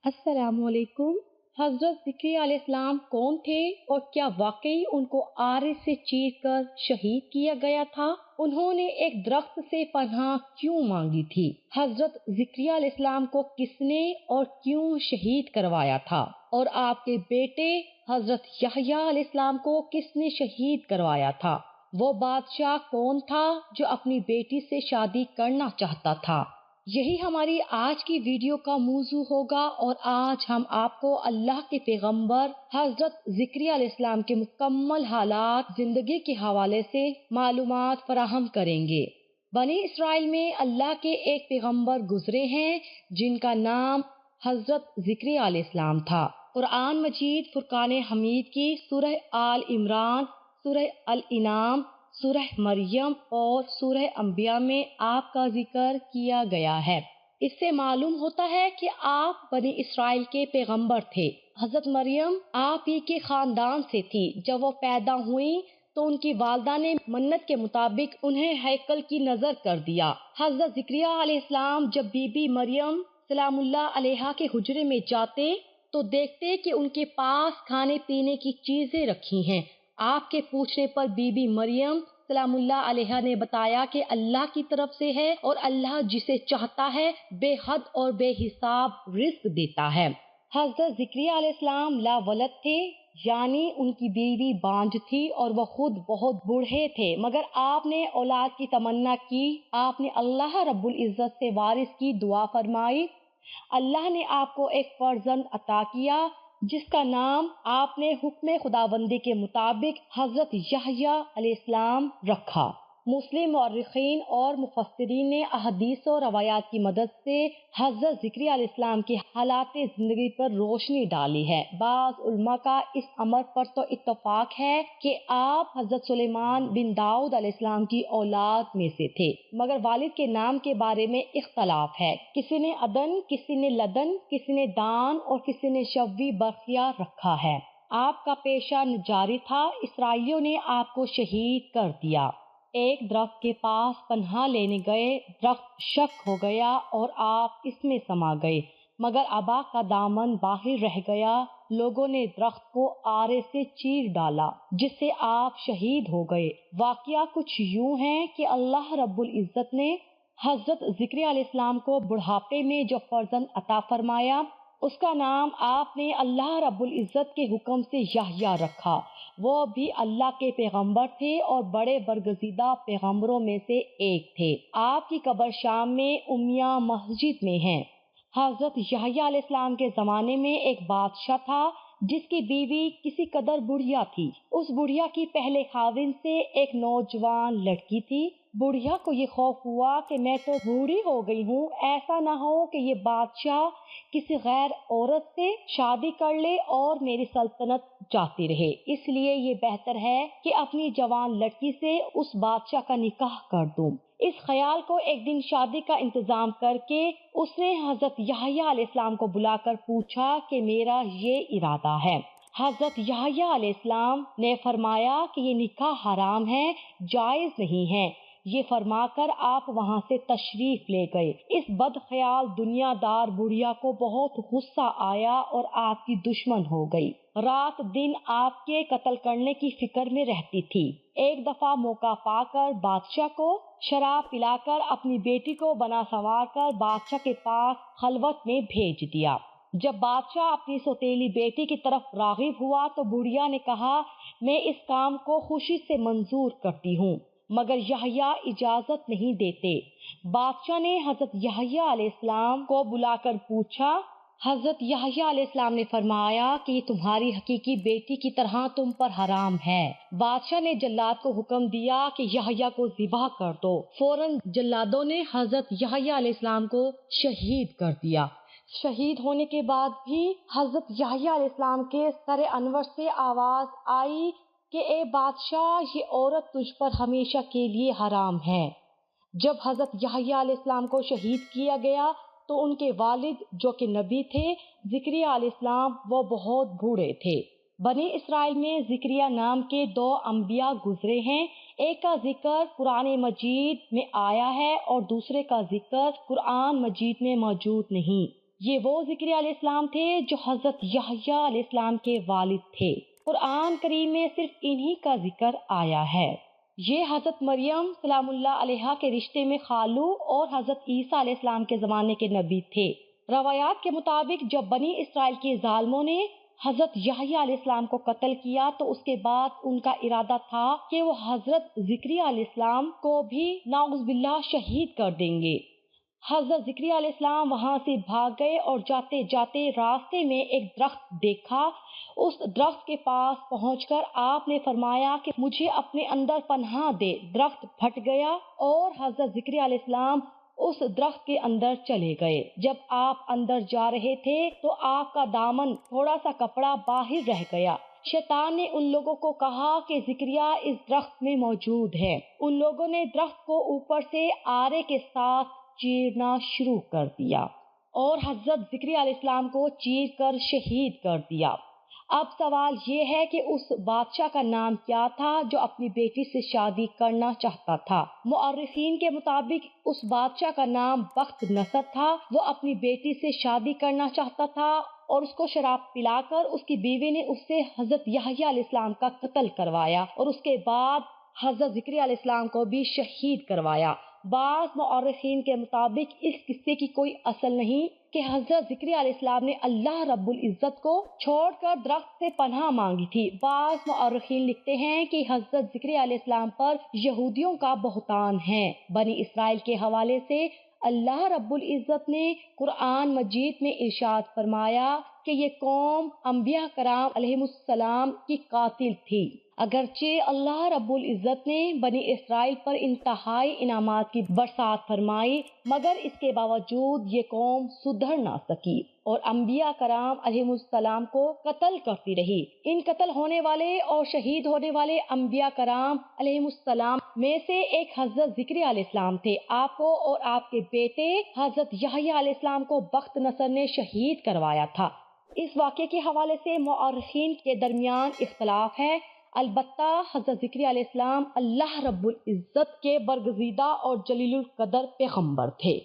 السلام علیکم۔ حضرت ذکریا علیہ السلام کون تھے اور کیا واقعی ان کو آرے سے چیر کر شہید کیا گیا تھا؟ انہوں نے ایک درخت سے پناہ کیوں مانگی تھی؟ حضرت ذکریا علیہ السلام کو کس نے اور کیوں شہید کروایا تھا؟ اور آپ کے بیٹے حضرت یحییٰ علیہ السلام کو کس نے شہید کروایا تھا؟ وہ بادشاہ کون تھا جو اپنی بیٹی سے شادی کرنا چاہتا تھا؟ یہی ہماری آج کی ویڈیو کا موضوع ہوگا اور آج ہم آپ کو اللہ کے پیغمبر حضرت ذکریا علیہ السلام کے مکمل حالات زندگی کے حوالے سے معلومات فراہم کریں گے۔ بنی اسرائیل میں اللہ کے ایک پیغمبر گزرے ہیں جن کا نام حضرت ذکریا علیہ السلام تھا۔ قرآن مجید فرقان حمید کی سورہ آل عمران، سورہ الانعام، سورہ مریم اور سورہ انبیاء میں آپ کا ذکر کیا گیا ہے۔ اس سے معلوم ہوتا ہے کہ آپ بنی اسرائیل کے پیغمبر تھے۔ حضرت مریم آپ ہی کے خاندان سے تھی۔ جب وہ پیدا ہوئیں تو ان کی والدہ نے منت کے مطابق انہیں ہیکل کی نذر کر دیا۔ حضرت ذکریا علیہ السلام جب بی بی مریم سلام اللہ علیہا کے حجرے میں جاتے تو دیکھتے کہ ان کے پاس کھانے پینے کی چیزیں رکھی ہیں۔ آپ کے پوچھنے پر بی بی مریم سلام اللہ علیہا نے بتایا کہ اللہ کی طرف سے ہے اور اللہ جسے چاہتا ہے بے حد اور بے حساب رزق دیتا ہے۔ حضرت ذکریا علیہ السلام لا ولد تھے، یعنی ان کی بیوی بانجھ تھی اور وہ خود بہت بوڑھے تھے، مگر آپ نے اولاد کی تمنا کی۔ آپ نے اللہ رب العزت سے وارث کی دعا فرمائی۔ اللہ نے آپ کو ایک فرزند عطا کیا جس کا نام آپ نے حکم خداوندی کے مطابق حضرت یحییٰ علیہ السلام رکھا۔ مسلم مورخین اور مفسرین نے احادیث و روایات کی مدد سے حضرت ذکریا علیہ السلام کی حالات زندگی پر روشنی ڈالی ہے۔ بعض علماء کا اس امر پر تو اتفاق ہے کہ آپ حضرت سلیمان بن داؤد علیہ السلام کی اولاد میں سے تھے، مگر والد کے نام کے بارے میں اختلاف ہے۔ کسی نے عدن، کسی نے لدن، کسی نے دان اور کسی نے شوی برخیا رکھا ہے۔ آپ کا پیشہ نجاری تھا۔ اسرائیلیوں نے آپ کو شہید کر دیا۔ ایک درخت کے پاس پناہ لینے گئے، درخت شک ہو گیا اور آپ اس میں سما گئے، مگر ابا کا دامن باہر رہ گیا۔ لوگوں نے درخت کو آرے سے چیر ڈالا جس سے آپ شہید ہو گئے۔ واقعہ کچھ یوں ہے کہ اللہ رب العزت نے حضرت ذکریا علیہ السلام کو بڑھاپے میں جو فرزند عطا فرمایا اس کا نام آپ نے اللہ رب العزت کے حکم سے یحییٰ رکھا۔ وہ بھی اللہ کے پیغمبر تھے اور بڑے برگزیدہ پیغمبروں میں سے ایک تھے۔ آپ کی قبر شام میں امیہ مسجد میں ہے۔ حضرت یحییٰ علیہ السلام کے زمانے میں ایک بادشاہ تھا جس کی بیوی کسی قدر بڑھیا تھی۔ اس بڑھیا کی پہلے خاوند سے ایک نوجوان لڑکی تھی۔ بڑھیا کو یہ خوف ہوا کہ میں تو بوڑھی ہو گئی ہوں، ایسا نہ ہو کہ یہ بادشاہ کسی غیر عورت سے شادی کر لے اور میری سلطنت جاتی رہے، اس لیے یہ بہتر ہے کہ اپنی جوان لڑکی سے اس بادشاہ کا نکاح کر دوں۔ اس خیال کو ایک دن شادی کا انتظام کر کے اس نے حضرت یحییٰ علیہ السلام کو بلا کر پوچھا کہ میرا یہ ارادہ ہے۔ حضرت یحییٰ علیہ السلام نے فرمایا کہ یہ نکاح حرام ہے، جائز نہیں ہے۔ یہ فرما کر آپ وہاں سے تشریف لے گئے۔ اس بدخیال دنیا دار بڑھیا کو بہت غصہ آیا اور آپ کی دشمن ہو گئی۔ رات دن آپ کے قتل کرنے کی فکر میں رہتی تھی۔ ایک دفعہ موقع پا کر بادشاہ کو شراب پلا کر اپنی بیٹی کو بنا سنوار کر بادشاہ کے پاس خلوت میں بھیج دیا۔ جب بادشاہ اپنی سوتیلی بیٹی کی طرف راغب ہوا تو بڑھیا نے کہا میں اس کام کو خوشی سے منظور کرتی ہوں، مگر یحییٰ اجازت نہیں دیتے۔ بادشاہ نے حضرت یحییٰ علیہ السلام کو بلا کر پوچھا۔ حضرت یحییٰ علیہ السلام نے فرمایا کہ یہ تمہاری حقیقی بیٹی کی طرح تم پر حرام ہے۔ بادشاہ نے جلاد کو حکم دیا کہ یحییٰ کو ذبح کر دو۔ فوراً جلادوں نے حضرت یحییٰ علیہ السلام کو شہید کر دیا۔ شہید ہونے کے بعد بھی حضرت یحییٰ علیہ السلام کے سر انور سے آواز آئی کہ اے بادشاہ، یہ عورت تجھ پر ہمیشہ کے لیے حرام ہے۔ جب حضرت یحییٰ علیہ السلام کو شہید کیا گیا تو ان کے والد جو کہ نبی تھے ذکریا علیہ السلام وہ بہت بوڑھے تھے۔ بنی اسرائیل میں ذکریا نام کے 2 انبیاء گزرے ہیں، ایک کا ذکر قرآن مجید میں آیا ہے اور دوسرے کا ذکر قرآن مجید میں موجود نہیں۔ یہ وہ ذکری علیہ السلام تھے جو حضرت یحییٰ علیہ السلام کے والد تھے۔ قرآن کریم میں صرف انہی کا ذکر آیا ہے۔ یہ حضرت مریم سلام اللہ علیہا کے رشتے میں خالو اور حضرت عیسیٰ علیہ السلام کے زمانے کے نبی تھے۔ روایات کے مطابق جب بنی اسرائیل کے ظالموں نے حضرت یحییٰ علیہ السلام کو قتل کیا تو اس کے بعد ان کا ارادہ تھا کہ وہ حضرت زکریا علیہ السلام کو بھی نعوذ باللہ شہید کر دیں گے۔ حضرت زکریا علیہ السلام وہاں سے بھاگ گئے اور جاتے جاتے راستے میں ایک درخت دیکھا۔ اس درخت کے پاس پہنچ کر آپ نے فرمایا کہ مجھے اپنے اندر پناہ دے۔ درخت پھٹ گیا اور حضرت زکریا علیہ السلام اس درخت کے اندر چلے گئے۔ جب آپ اندر جا رہے تھے تو آپ کا دامن تھوڑا سا کپڑا باہر رہ گیا۔ شیطان نے ان لوگوں کو کہا کہ زکریا اس درخت میں موجود ہے۔ ان لوگوں نے درخت کو اوپر سے آرے کے ساتھ چیرنا شروع کر دیا اور حضرت زکریا علیہ السلام کو چیر کر شہید کر دیا۔ اب سوال یہ ہے کہ اس بادشاہ کا نام کیا تھا جو اپنی بیٹی سے شادی کرنا چاہتا تھا؟ مؤرخین کے مطابق اس بادشاہ کا نام بخت نصر تھا۔ وہ اپنی بیٹی سے شادی کرنا چاہتا تھا اور اس کو شراب پلا کر اس کی بیوی نے اس سے حضرت یحییٰ علیہ السلام کا قتل کروایا اور اس کے بعد حضرت زکریا علیہ السلام کو بھی شہید کروایا۔ بعض مؤرخین کے مطابق اس قصے کی کوئی اصل نہیں کہ حضرت زکریا علیہ السلام نے اللہ رب العزت کو چھوڑ کر درخت سے پناہ مانگی تھی۔ بعض مؤرخین لکھتے ہیں کہ حضرت زکریا علیہ السلام پر یہودیوں کا بہتان ہے۔ بنی اسرائیل کے حوالے سے اللہ رب العزت نے قرآن مجید میں ارشاد فرمایا کہ یہ قوم انبیاء کرام علیہم السلام کی قاتل تھی۔ اگرچہ اللہ رب العزت نے بنی اسرائیل پر انتہائی انعامات کی برسات فرمائی مگر اس کے باوجود یہ قوم سدھر نہ سکی اور انبیاء کرام علیہم السلام کو قتل کرتی رہی۔ ان قتل ہونے والے اور شہید ہونے والے انبیاء کرام علیہم السلام میں سے ایک حضرت زکریا علیہ السلام تھے۔ آپ کو اور آپ کے بیٹے حضرت یحییٰ علیہ السلام کو بخت نصر نے شہید کروایا تھا۔ اس واقعے کے حوالے سے مؤرخین کے درمیان اختلاف ہے۔ البتہ حضرت زکریا علیہ السلام اللہ رب العزت کے برگزیدہ اور جلیل القدر پیغمبر تھے۔